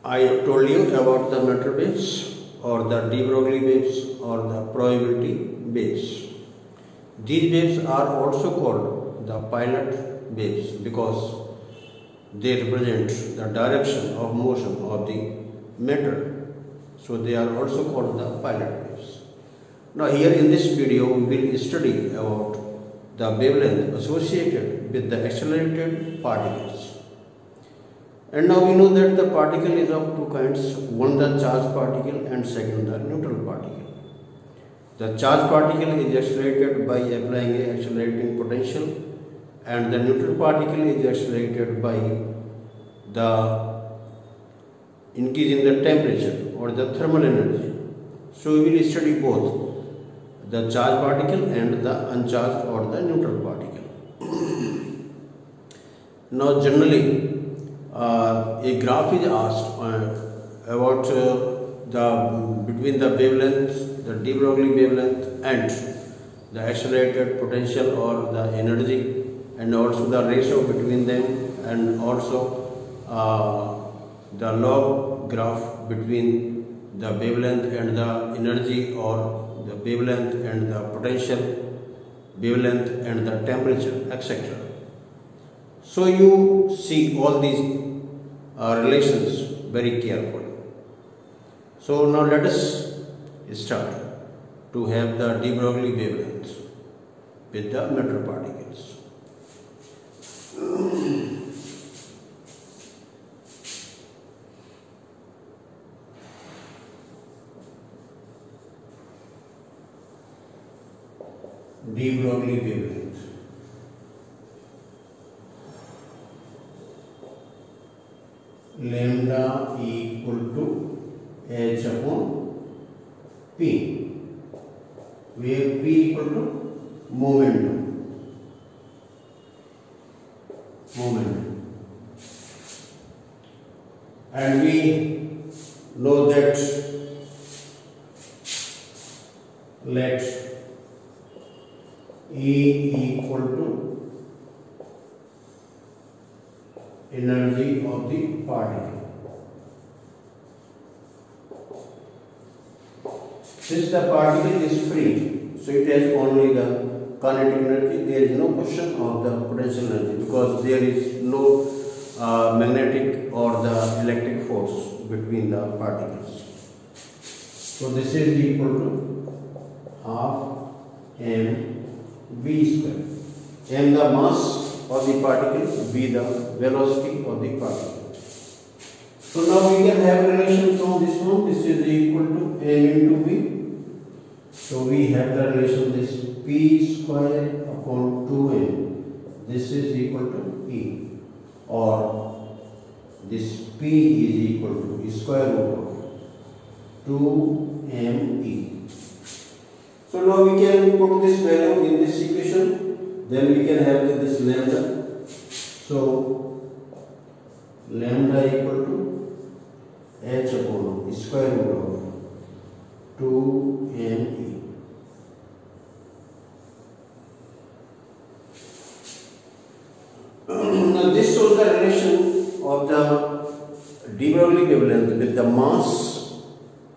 I have told you about the matter waves or the de Broglie waves or the probability waves. These waves are also called the pilot waves because they represent the direction of motion of the matter. So they are also called the pilot waves. Now here in this video we will study about the wavelength associated with the accelerated particles. And now we know that the particle is of two kinds, one the charged particle and second the neutral particle. The charged particle is accelerated by applying a accelerating potential and the neutral particle is accelerated by the increase in the temperature or the thermal energy. So we will study both the charged particle and the uncharged or the neutral particle. Now generally a graph is asked about between the wavelength, the de Broglie wavelength and the accelerated potential or the energy, and also the ratio between them, and also the log graph between the wavelength and the energy, or the wavelength and the potential, wavelength and the temperature, etc. So you see all these relations very carefully. So now let us start to have the de Broglie wavelength with the matter particles. De Broglie wavelength. Lambda equal to h upon p, where p equal to momentum. And we know that let E equal to energy of the particle. Since the particle is free, so it has only the kinetic energy, there is no question of the potential energy because there is no magnetic or the electric force between the particles. So this is equal to half mv square. M the mass of the particle, v the velocity of the particle. So now we can have relation from this one. This is equal to m into v. So we have the relation this p square upon 2m. This is equal to p, or this p is equal to square root of 2me. So now we can put this value in this equation. Then we can have this lambda. So lambda equal to h upon square root of 2me. Now this shows the relation of the de Broglie wavelength with the mass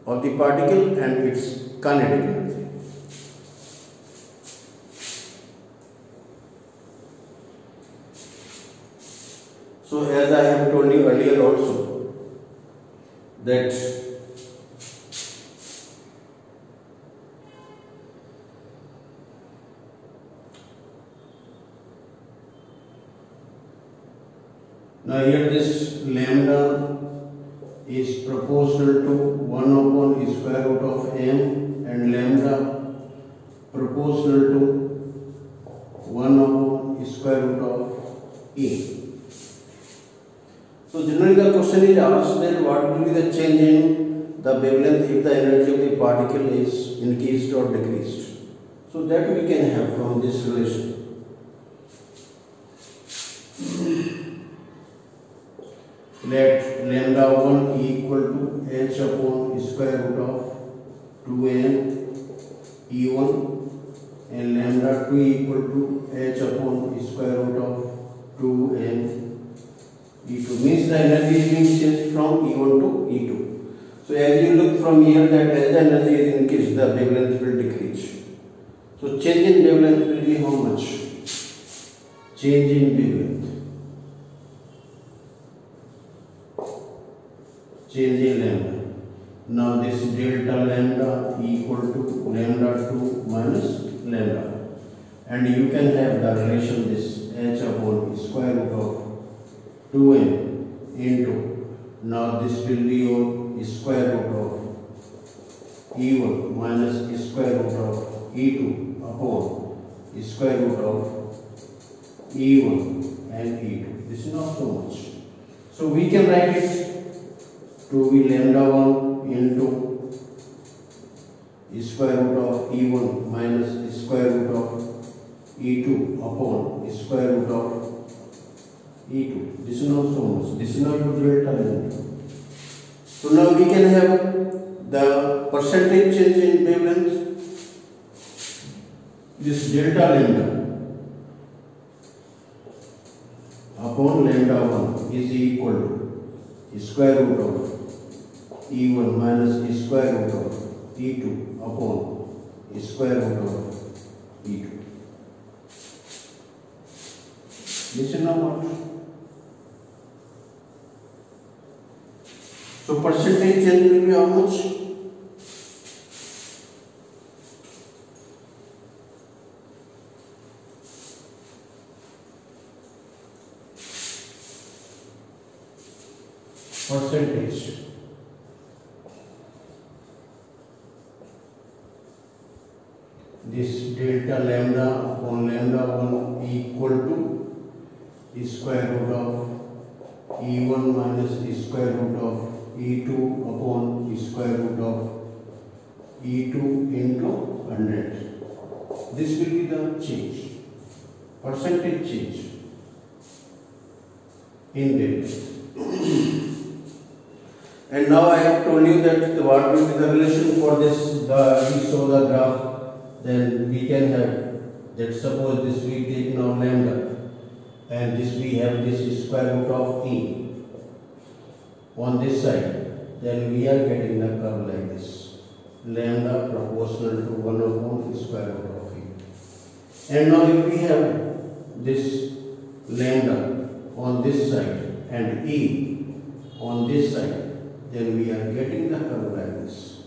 of the particle and its kinetic energy. So as I have told you earlier also that now here this lambda is proportional to 1 upon square root of m, and lambda proportional to 1 upon square root of e. So generally the question is asked that what will be the change in the wavelength if the energy of the particle is increased or decreased. So that we can have from this relation. Let lambda 1 equal to h upon square root of 2m e1 and lambda 2 equal to h upon square root of 2m E2 means the energy is being changed from E1 to E2. So as you look from here, that as the energy is increased, the wavelength will decrease. So change in wavelength will be how much? Change in wavelength. Change in lambda. Now this delta lambda equal to lambda 2 minus lambda. And you can have the relation this h upon square root of 2n into, now this will be your square root of E1 minus square root of E2 upon square root of E1 and E2. This is not so much. So we can write it to be lambda 1 into square root of E1 minus square root of E2 upon square root of E2. This is not so much. This is not your delta lambda. So now we can have the percentage change in wavelength. This delta lambda upon lambda 1 is equal to square root of E1 minus square root of E2 upon square root of E2. This is now what? So percentage change will be how much? Percentage. This delta lambda upon lambda 1 equal to square root of E1 minus square root of E2 upon square root of E2 into 100. This will be the change, percentage change in wavelength. And now I have told you that what will be the relation for this. We saw the graph. Then we can have that suppose this we take now lambda, and this we have this square root of E on this side. Then we are getting the curve like this, lambda proportional to 1 upon square root of E. And now if we have this lambda on this side and E on this side, then we are getting the curve like this.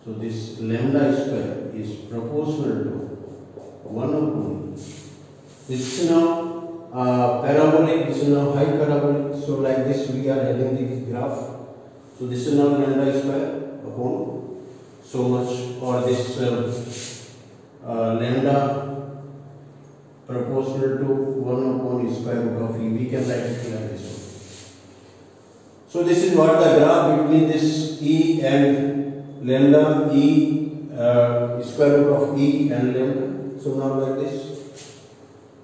So this lambda square is proportional to 1 upon. This is now parabolic, this is now hyperbolic. So like this we are having the graph. So this is now lambda square upon so much, or this lambda proportional to 1 upon square root of E. We can write it like this one. So this is what the graph between this E and lambda, E square root of E and lambda. So now like this.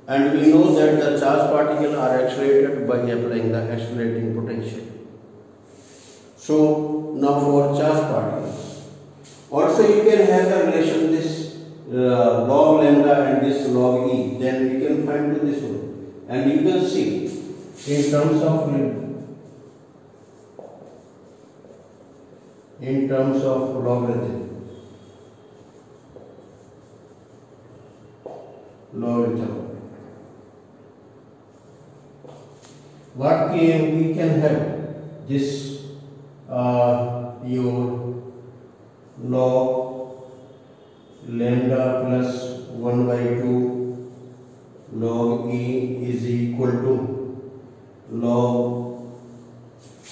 And we know that the charged particles are accelerated by applying the accelerating potential. So now for charged particles, also you can have the relation this log lambda and this log E. Then we can find this one, and you can see in terms of logarithm. What we can have this your log lambda plus 1 by 2 log E is equal to log,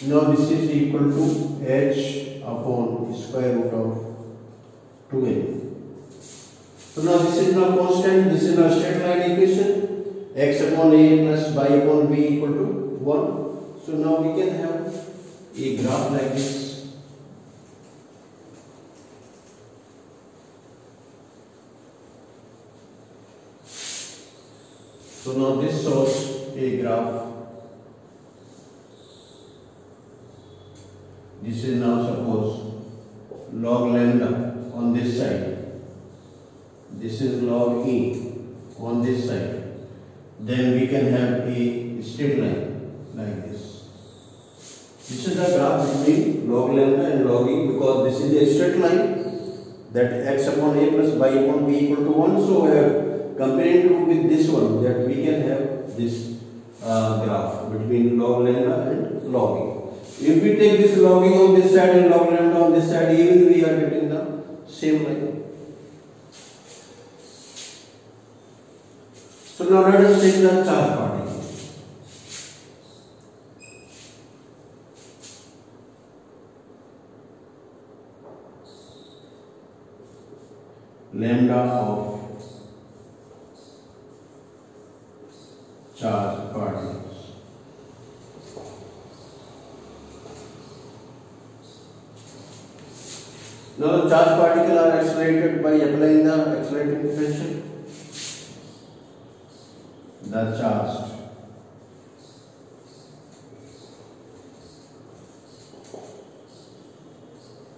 now this is equal to h upon square root of 2n. So now this is now constant, this is now straight line equation, x upon a plus y upon b equal to 1. So now we can have a graph like this. So now this shows a graph. This is now suppose log lambda on this side. This is log E on this side. Then we can have a straight line like this. This is the graph between log lambda and log e, because this is a straight line that x upon a plus y upon b equal to 1. So comparing it with this one, that we can have this graph between log lambda and log e. If we take this log e on this side and log lambda on this side, even we are getting the same line. So now let us take the charge particle. Lambda of charge particles. Now the charge particles are accelerated by applying the accelerating potential. The charged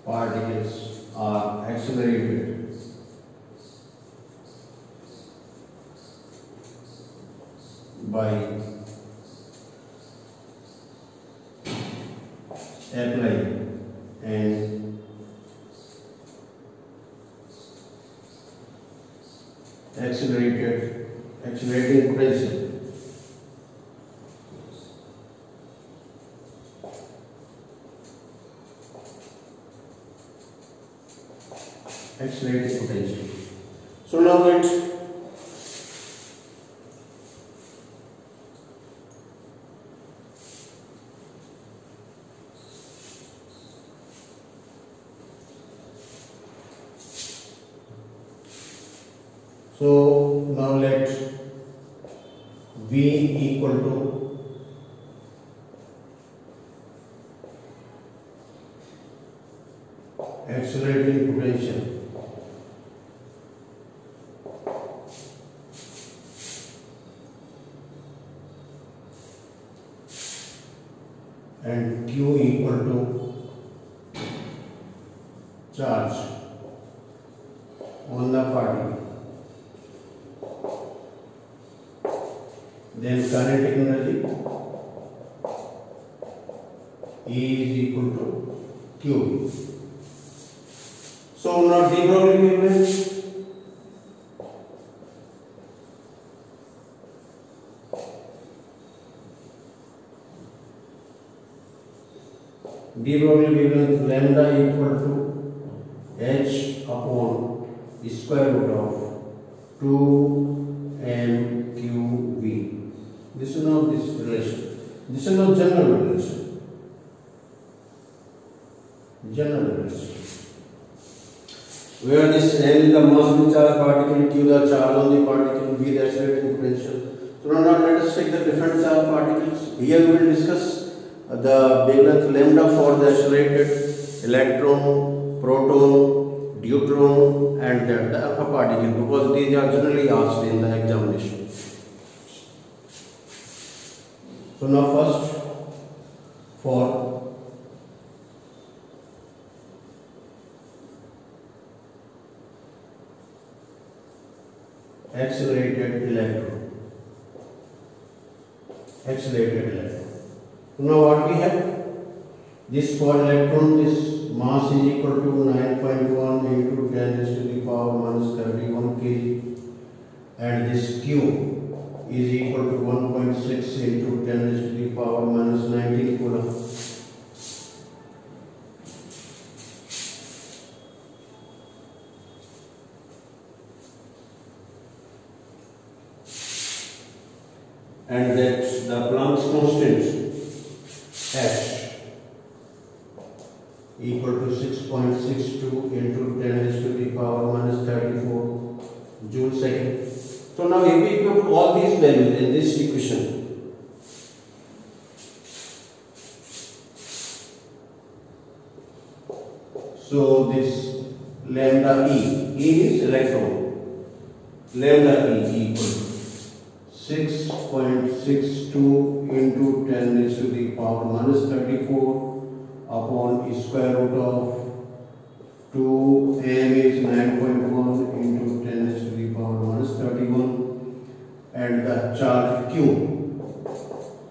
particles are accelerated by applying an accelerating potential. Accelerating potential. So now let V equal to accelerating potential and Q equal to charge on the particle. Then kinetic energy E is equal to Q. So now de Broglie wavelength, lambda equal to h upon square root of 2mqv. This is not this relation. This is not general relation. Where this m is the mass of the charge particle, q the charge on the particle, v the accelerating potential. So now let us take the different charge particles. Here we will discuss the wavelength lambda for the accelerated electron, proton, deuteron, and the alpha particle, because these are generally asked in the examination. So now first for accelerated electron. Now what we have? This for electron, this mass is equal to 9.1 into 10 raised to the power minus 31 kg, and this Q is equal to 1.6 into 10 raised to the power minus 19 coulomb. And that the Planck's constant H equal to 6.62 into 10 raised to the power minus 34 joule second. So now if we put all these values in this equation, so this lambda E is electron, lambda E equal to 6.62 into 10 raised to the power minus 34 upon square root of 2m is 9.1 into 10 raised to the power minus 31, and the charge Q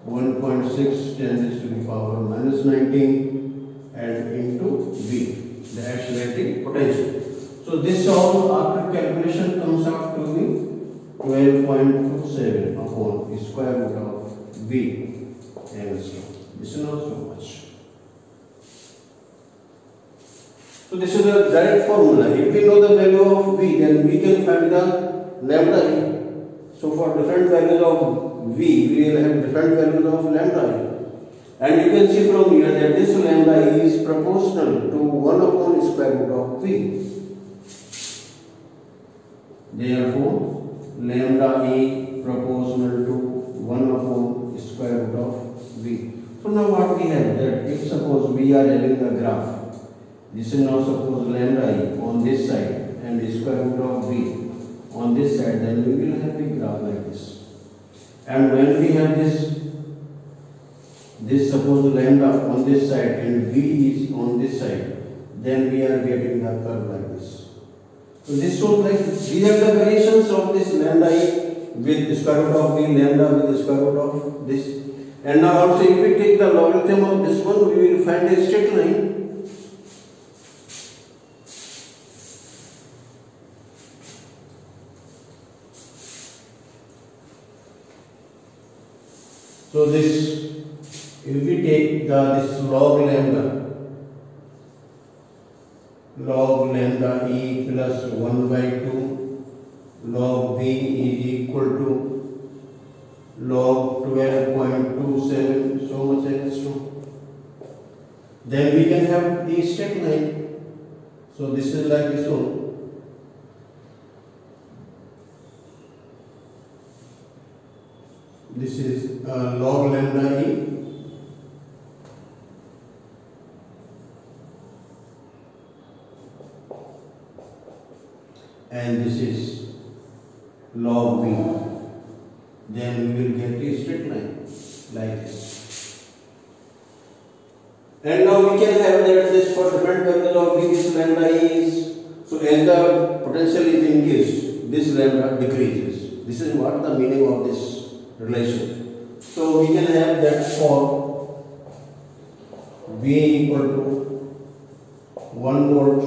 1.6 10 raised to the power minus 19 and into V, the accelerating potential. So this all after calculation comes out to be 12.27 upon square root of V angstrom. This is not so much. So this is a direct formula. If we know the value of V, then we can find the lambda E. So for different values of V, we will have different values of lambda E. And you can see from here that this lambda E is proportional to 1 upon square root of V. Therefore, lambda E proportional to 1 upon square root of V. So now what we have, that if suppose we are having a graph, this is now suppose lambda E on this side and the square root of V on this side, then we will have a graph like this. And when we have this suppose lambda on this side and V is on this side, then we are getting the curve like this. So this shows like these are the variations of this lambda E with the square root of V, lambda with the square root of this. And now also if we take the logarithm of this one, we will find a straight line. So this, if we take this log lambda E plus 1 by 2 log V is equal to log 12.27, so much angstrom. Then we can have the straight line. So this is like this one. This is log lambda E and this is log V. Then we will get a straight line like this. And now we can have that this for different values of V, this lambda is, so as the potential is increased, this lambda decreases. This is what the meaning of this relation. So we can have that for V equal to 1 volt,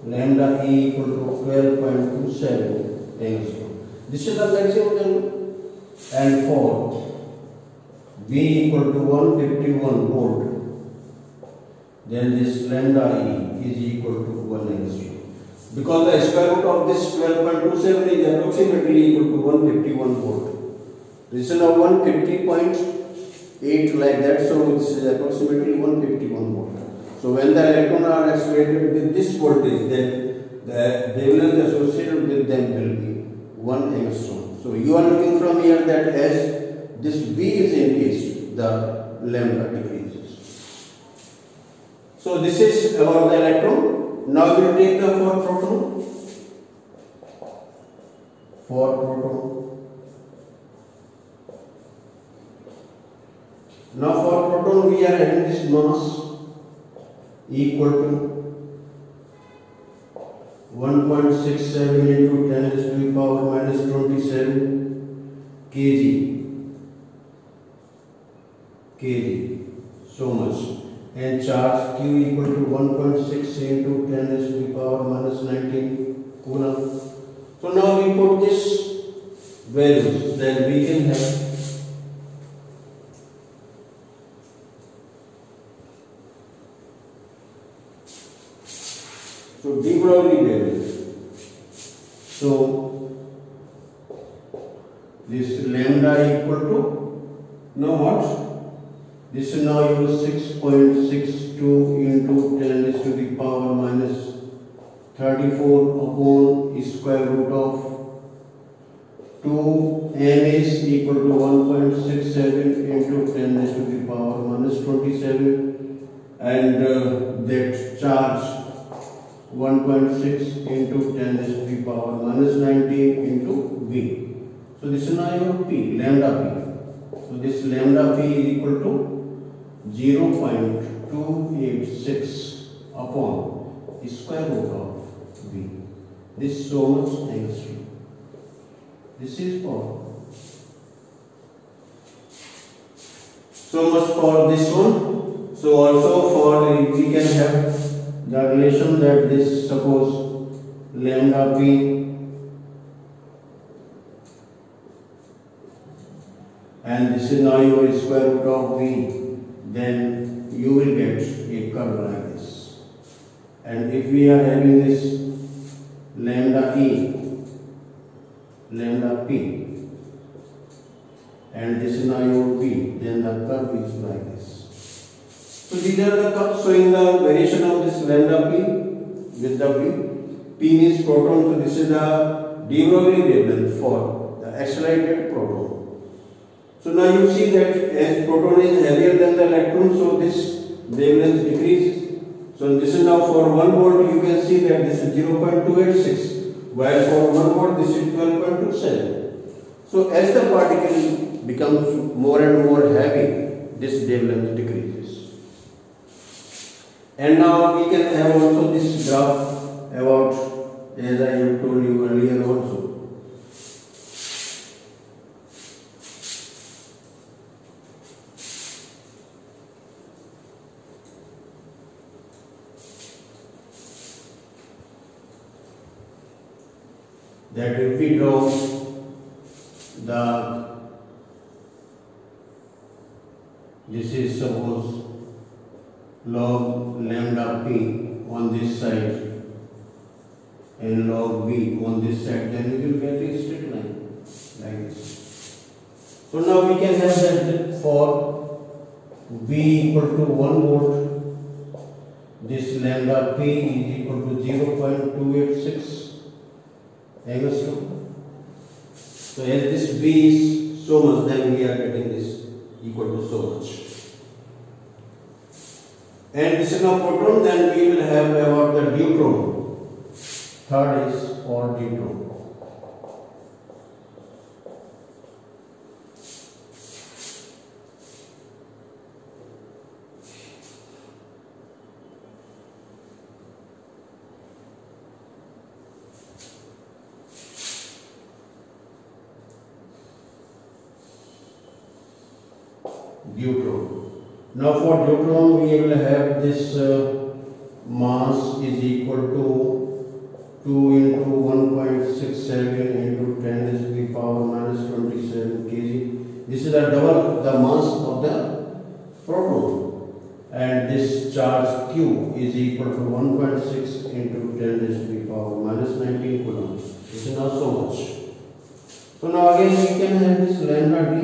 lambda E equal to 12.27 angstrom. This is the maximum value. And for V equal to 151 volt, then this lambda E is equal to 1 angstrom. Because the square root of this 12.27 is approximately equal to 151 volt. This is now 150.8 like that, so this is approximately 151 volt. So when the electrons are accelerated with this voltage, then the wavelength associated with them will be 1 angstrom. So you are looking from here that as this V is increased, the lambda decreases. So this is about the electron. Now we will take the for proton. For proton. Now for proton we are having this mass equal to 1.67 into 10 raised to the power minus 27 kg, so much. And charge Q equal to 1.6 into 10 raised to the power minus 19 coulomb. So now we put this values, then we can have so de Broglie values. So this lambda equal to, now what? This is now your 6.62 into 10 raised to the power minus 34 upon square root of 2 m is equal to 1.67 into 10 raised to the power minus 27 and that charge 1.6 into 10 raised to the power minus 19 into V. So this is now your P, lambda P. So this lambda P is equal to 0.286 upon square root of V. This is so much angstrom. This is for So much for this one. So also for we can have the relation that this, suppose lambda p and this is now your square root of v, then you will get a curve like this. And if we are having this lambda e, lambda p, and this is now your p, then the curve is like this. So these are the curves showing the variation of this lambda p with the v. P means proton, so this is the de Broglie wavelength for the accelerated proton. So now you see that as proton is heavier than the electron, so this wavelength decreases. So this is now for 1 volt, you can see that this is 0.286, while for 1 volt this is 12.27. So as the particle becomes more and more heavy, this wavelength decreases. And now we can have also this graph about, as I have told you earlier also. That if we draw the, this is suppose log lambda p on this side and log b on this side, then we will get a straight line like this. So now we can have that for b equal to 1 volt, this lambda p is equal to 0.286 angstrom. So as this b is so much, then we are getting this equal to so much. And this is now proton, then we will have about the deuteron. Third is for deuteron. Deuteron. Now for deuteron we will have this mass is equal to 2 into 1.67 into 10 raised to the power minus 27 kg. This is a double the mass of the proton, and this charge q is equal to 1.6 into 10 raised to the power minus 19 coulomb. This is not so much. So now again we can have this lambda d.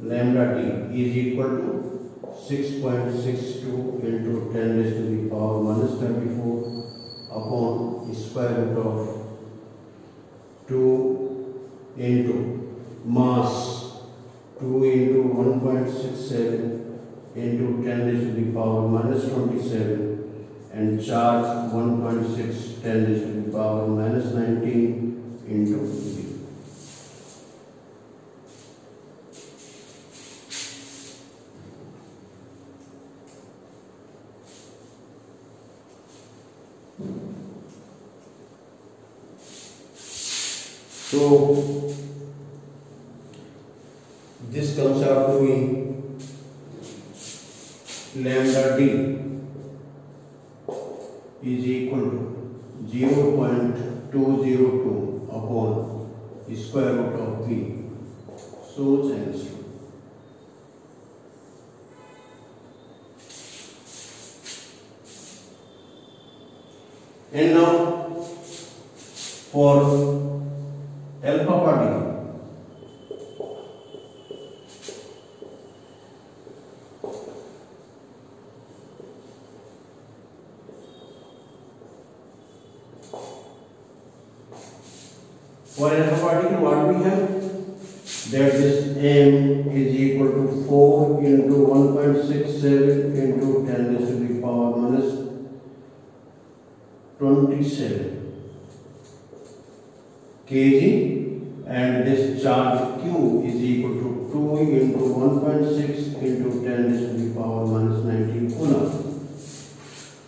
Lambda d is equal to 6.62 into 10 raised to the power minus 34 upon square root of 2 into mass 2 into 1.67 into 10 raised to the power minus 27 and charge 1.6 10 raised to the power minus 19 into v. So this comes out to be lambda d is equal to 0.202 upon square root of v. So angstrom. And now for alpha particle, what we have, that this m is equal to 4 into 1.67 into 10 raised to the power minus 27 kg, and this charge q is equal to 2 into 1.6 into 10 raised to the power minus 19 coulomb.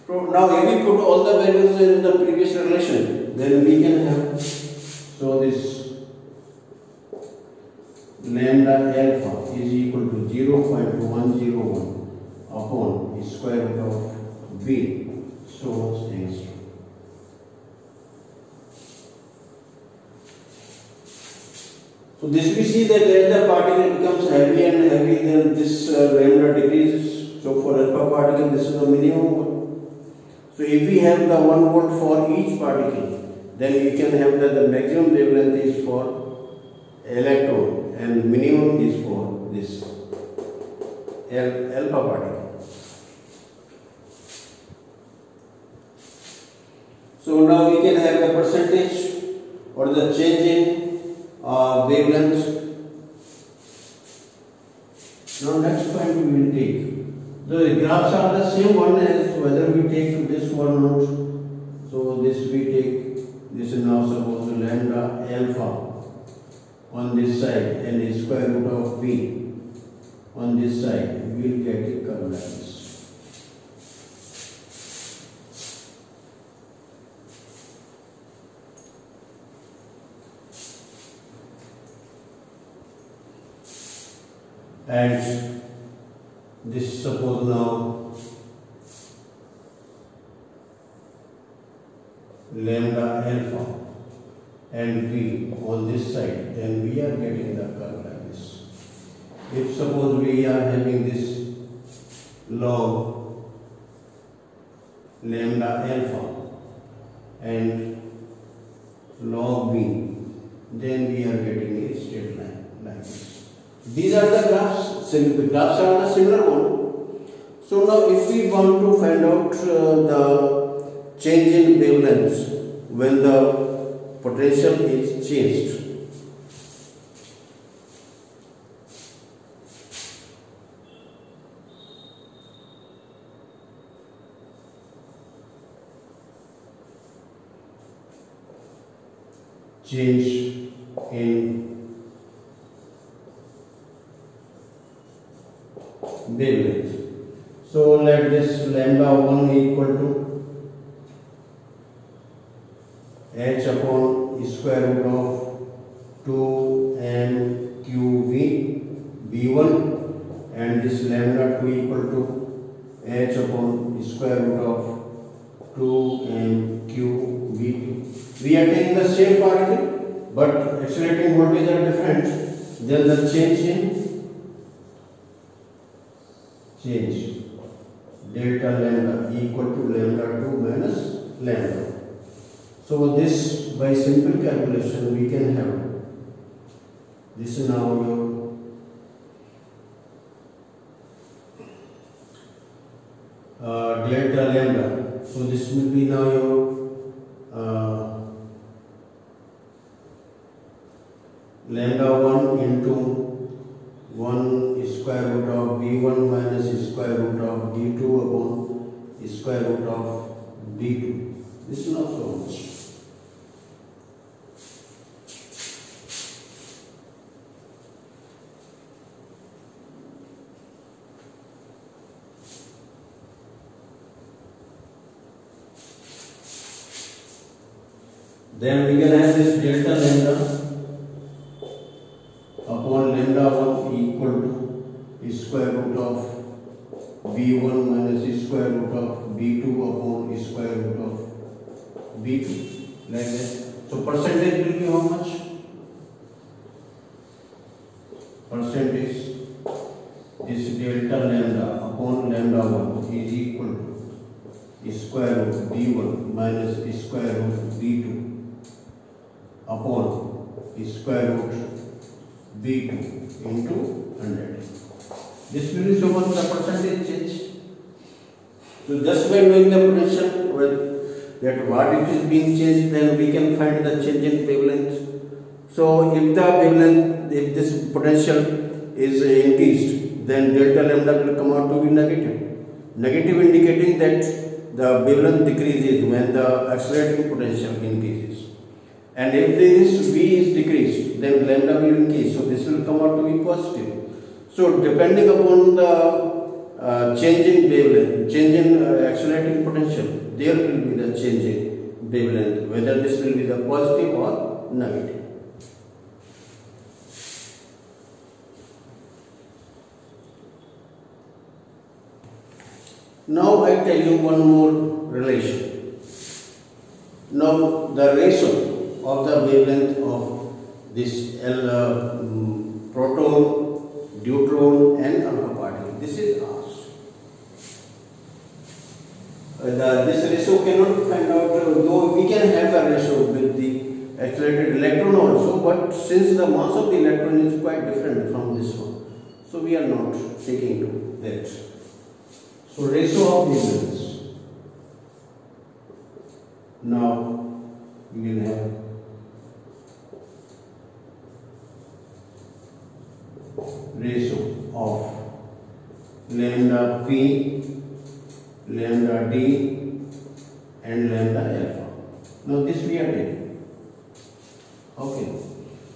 So now if we put all the values in the previous relation, then we can have, so this lambda alpha is equal to 0.101 upon square root of b. So things. So this we see that as the particle becomes heavy and heavy, then this lambda decreases. So for alpha particle, this is the minimum one. So if we have the 1 volt for each particle, then we can have that the maximum wavelength is for electron and minimum is for this alpha particle. So now we can have the percentage or the change in wavelength. Now next point we will take. The graphs are the same one as whether we take this one or not. So this we take, this is now suppose lambda alpha on this side and the square root of b on this side, we will get a curve like this. And this suppose now lambda alpha and b on this side, then we are getting the curve like this. If suppose we are having this log lambda alpha and log b, then we are getting a straight line like this. These are the graphs. The graphs are the similar one. So now if we want to find out the change in wavelengths when the potential is changed, change in wavelength. So let this lambda 1 equal to h upon square root of 2mqv b1 and this lambda 2 equal to h upon square root of 2mqv2. We are taking the same particle but accelerating voltage are different. Then the change delta lambda equal to lambda 2 minus lambda. So this by simple calculation we can have this is now your delta lambda. So this will be now your lambda 1 into 1 square root of b1 minus square root of b2 upon square root of b2. This is not so much. Then we can have this delta lambda upon lambda 1 equal to square root of b1 minus square root of b2 upon square root of b2 like that. So percentage will be how much? Percentage this delta lambda upon lambda 1 is equal to square root b1 minus square root b2 upon square root b2 into 100. This will show us the percentage change. So just by knowing the potential that what it is being changed, then we can find the change in wavelength. So if the wavelength, if this potential is increased, then delta lambda will come out to be negative. Negative indicating that the wavelength decreases when the accelerating potential increases. And if this v is decreased, then lambda will increase. So this will come out to be positive. So depending upon the change in wavelength, change in accelerating potential, there will be the change in wavelength, whether this will be the positive or negative. Now I tell you one more relation. Now the ratio of the wavelength of this proton, deuteron and alpha particle, this is asked. This ratio cannot be found out, though we can have the ratio with the accelerated electron also, but since the mass of the electron is quite different from this one, so we are not taking to that. So ratio of wavelengths. Now we will have ratio of lambda p, lambda d and lambda alpha. Now this we are taking. Okay.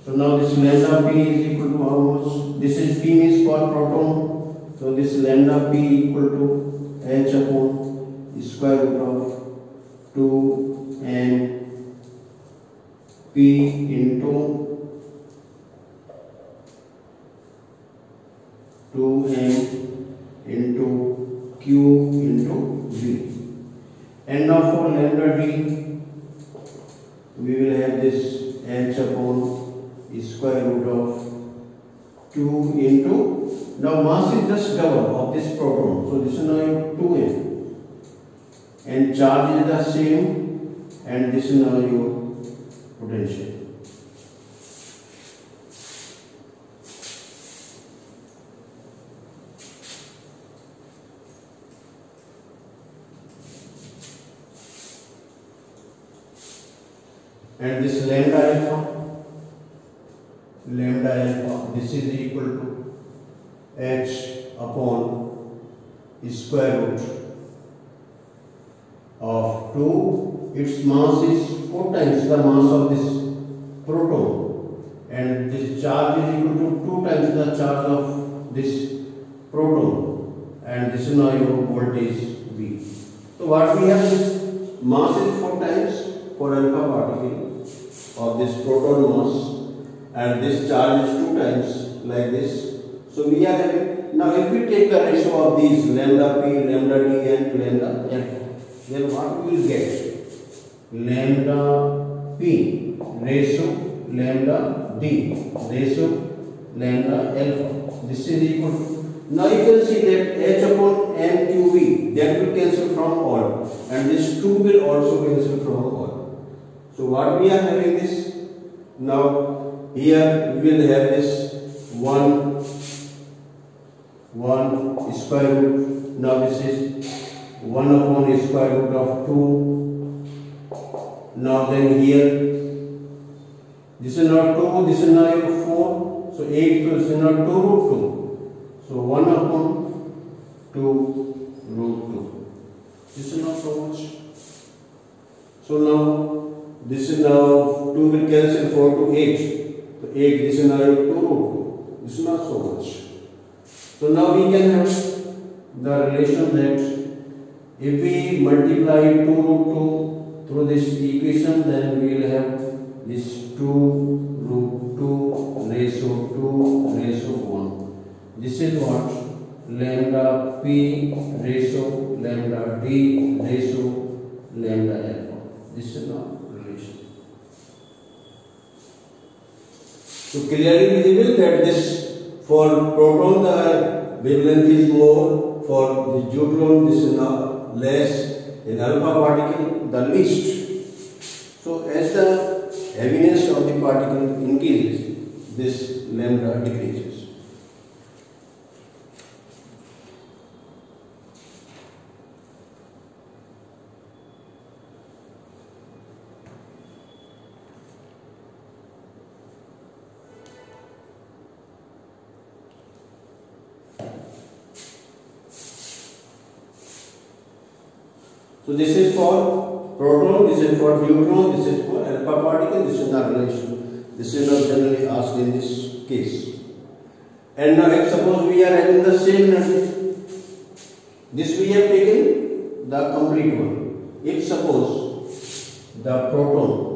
So now this lambda p is equal to how much? This is p means for proton. So this lambda p equal to h upon square root of 2m p into 2m into q into v. And now for lambda d, we will have this h upon square root of 2 into, now mass is just double of this proton, so this is now 2m, and charge is the same, and this is now your potential. And this lambda alpha, this is equal to h upon square root of 2. Its mass is 4 times the mass of this proton, and this charge is equal to 2 times the charge of this proton, and this is now your voltage V. So what we have is mass is 4 times for alpha particle of this proton mass, and this charge is 2 times like this. So we are having, now if we take the ratio of these lambda p, lambda d and lambda alpha, then what we will get? Lambda p ratio lambda d ratio lambda alpha. This is equal to, now you can see that h upon m q v, that will cancel from all, and this 2 will also cancel from all. So what we are having this, now here we will have this 1 square root, now this is 1 upon square root of 2. Now then here, this is not 2, this is now your 4, so 8 plus is not 2 root 2. So 1 upon 2 root 2. This is not so much. So now this is now 2 will cancel 4 to 8. So 8, this is now 2 root 2. This is not so much. So now we can have the relation that if we multiply 2 root 2 through this equation, then we will have this 2 root 2 ratio 1. This is what? Lambda p ratio lambda d ratio lambda alpha. This is not relation. So clearly visible that this, for proton the wavelength is more, for the deuteron this is now less, in alpha particle the least. So as the heaviness of the particle increases, this lambda decreases. So this is for proton, this is for neutron, this is for alpha particle, this is not relation. This is not generally asked in this case. And now if suppose we are having the same energy, this we have taken the complete one. If suppose the proton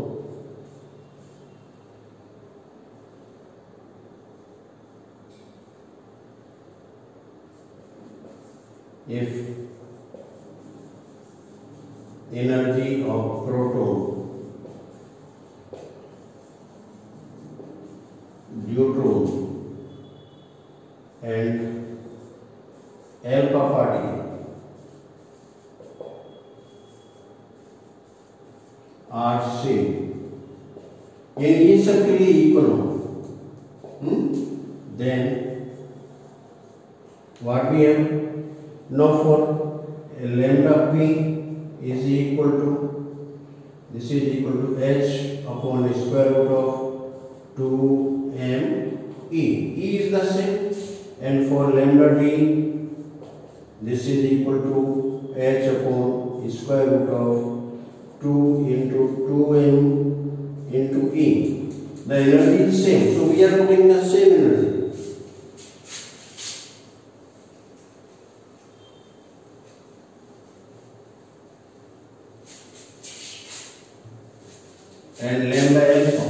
if energy of proton, neutron and alpha particle are same. यानी ये सब के लिए equal हो, then what we have now for lambda p is equal to, this is equal to h upon square root of 2m e. E is the same, and for lambda d this is equal to h upon square root of 2 into 2m into e. The energy is same, so we are putting the same energy. And lambda alpha,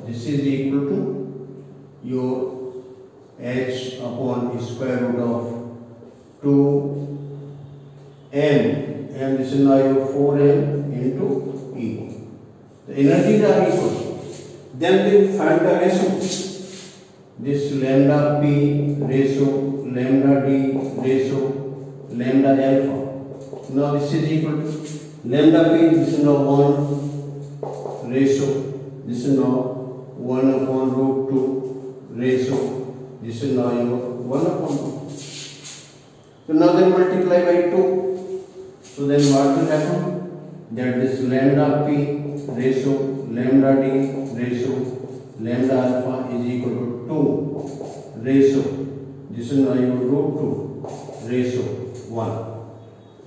this is equal to your h upon square root of 2m, and this is now your 4m into e. The energies are equal. Then we find the ratio. This lambda p ratio, lambda d ratio, lambda alpha. Now this is equal to lambda p, this is now 1 ratio, this is now 1 upon root 2 ratio, this is now your 1 upon 2. So now then multiply by 2. So then what will happen? That this lambda p ratio, lambda d ratio, lambda alpha is equal to 2 ratio, this is now your root 2 ratio 1.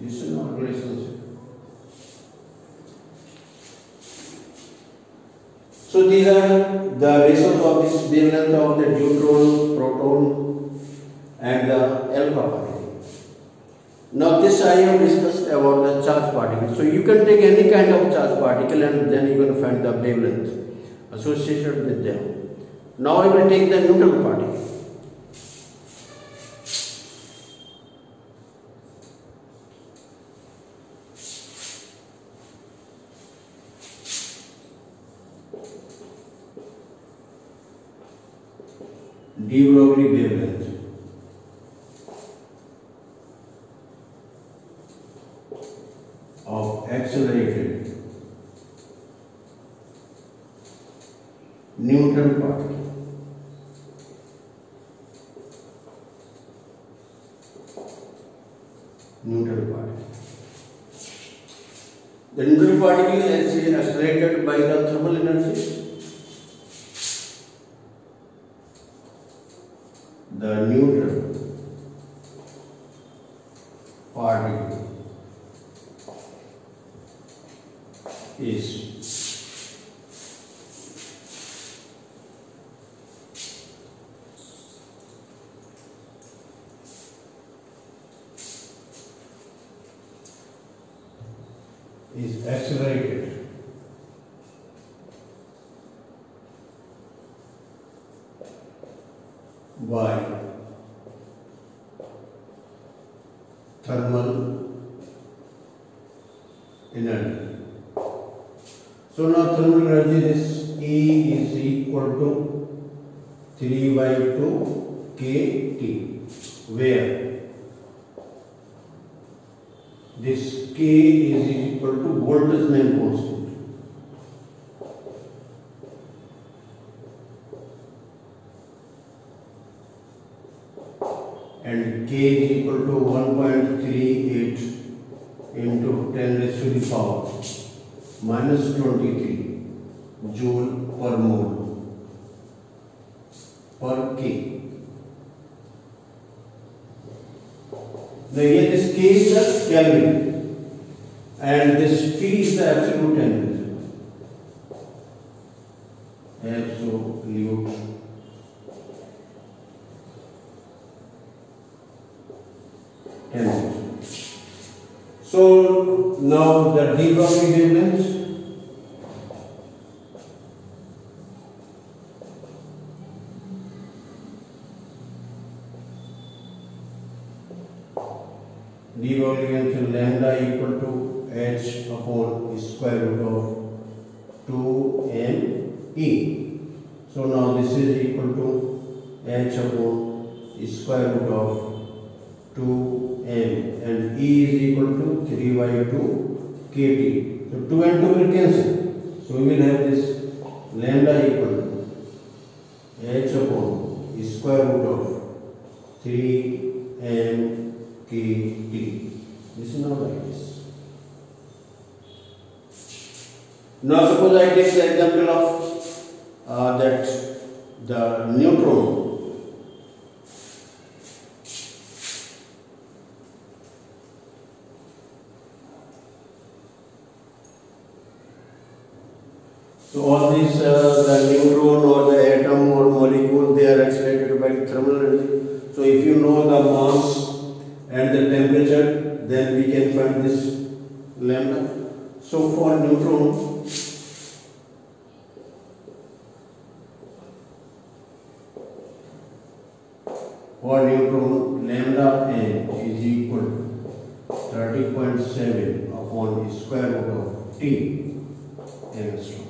This is not relationship. So these are the ratios of this wavelength of the neutron, proton and the alpha particle. Now this I have discussed about the charge particle. So you can take any kind of charge particle and then you can find the wavelength associated with them. Now I will take the neutral particle. De Broglie wavelength. Of accelerated neutral particle. The neutral particle is accelerated by the thermal energy. The neutral particle is accelerated by thermal energy. So now thermal energy, this E is equal to 3 by 2 kT, where this K is equal to Boltzmann constant. And K is equal to 1.38 into 10 raised to the power minus 23 joule per mole per K. Now here this K is the Kelvin and this T is the absolute temperature. Absolute temperature. So now the de Broglie wavelength de Broglie cancel, lambda equal to h upon square root of 2me. So now this is equal to h upon square root of 2m and e is equal to 3 by 2 kt. So 2 and 2 will cancel. So we will have this lambda equal to h upon square root of 3m kt. This is now like this. Now suppose I take the example of that the neutron. So all these the neutron or the atom or molecule, they are accelerated by thermal energy. So if you know the mass and the temperature, then we can find this lambda. So for neutron, lambda n is equal to 30.7 upon square root of t angstrom.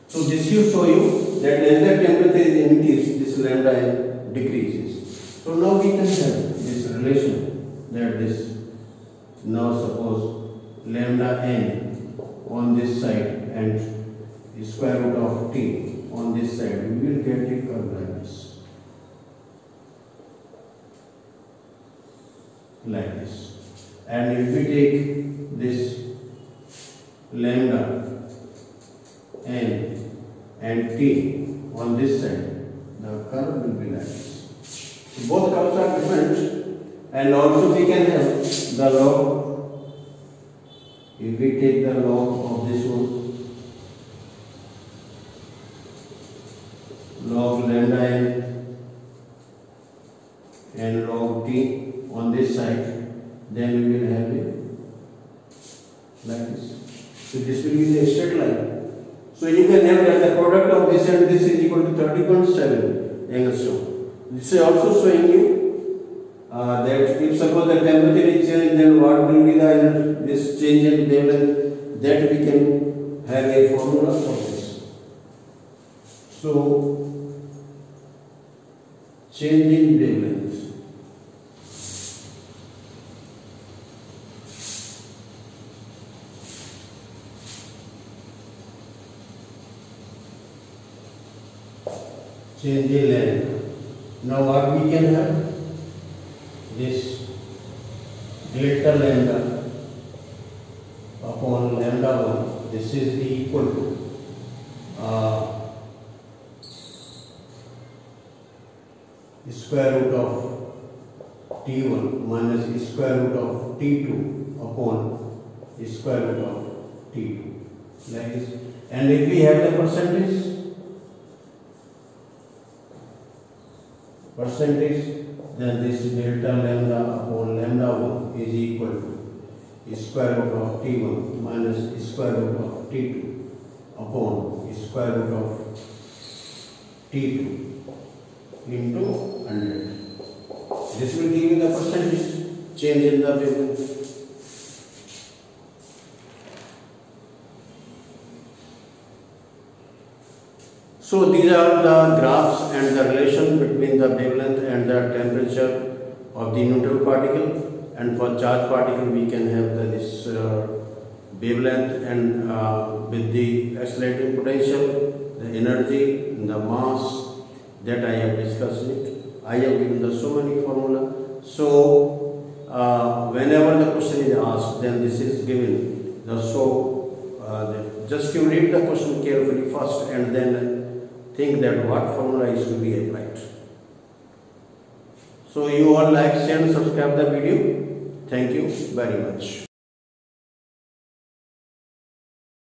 So this will show you that as the temperature is increased, this lambda n decreases. So now we can have this relation that this, now suppose lambda n on this side and square root of t on this side, we will get a curve like this. Like this. And if we take this lambda n and t on this side, the curve will be like this. So both curves are different, and also we can have the log. If we take the log of this one, log lambda n and log t on this side, then we will have it like this. So this will be the straight line. So you can have that the product of this and this is equal to 30.7 angstrom. This is also showing you that if suppose the temperature is changed, then what will be the this change in wavelength, that we can have a formula for this. So change in wavelength. Change in length. Now what we can have? This delta lambda upon lambda 1. This is equal to square root of t1 minus square root of t2 upon square root of t2, like this. And if we have the percentage, then this delta lambda upon lambda 1 is equal to square root of t1 minus square root of t2 upon square root of t2 into 100. This will give you the percentage change in the wavelength. So these are the graphs and the relation between the wavelength and the temperature of the neutral particle. And for charged particle, we can have this wavelength and with the accelerating potential, the energy, the mass that I have discussed it. I have given the so many formula. So whenever the question is asked, then this is given. Just you read the question carefully first and then think that what formula is to be applied. So you all like, share and subscribe the video. Thank you very much.